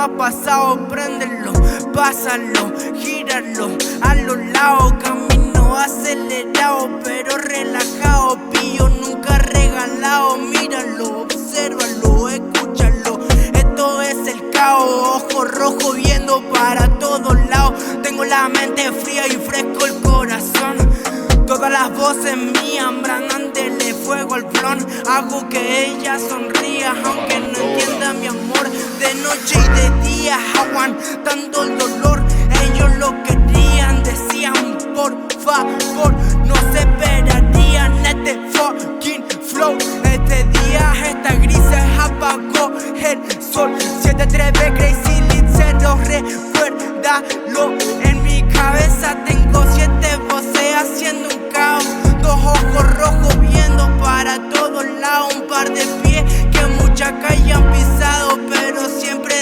ha pasado, préndelo, pásalo, gíralo a los lados, camino acelerado pero relajado, pillo nunca regalado, míralo, obsérvalo, escúchalo, esto es el caos, ojo rojo viendo para todos lados, tengo la mente fría y fresco el corazón, todas las voces mías brandándole fuego al flon, hago que ella sonría aunque no entienda mi amor, de noche y de día aguantando el dolor, ellos lo querían, decían por favor, no se esperarían este fucking flow, este día esta grises apagó el sol, 7-3 Crazy Lit, cero recuérdalo, en mi cabeza tengo 7 voces haciendo un caos, 2 ojos rojos viendo para todos lados, un par de pies que muchas calles han pisado, pero siempre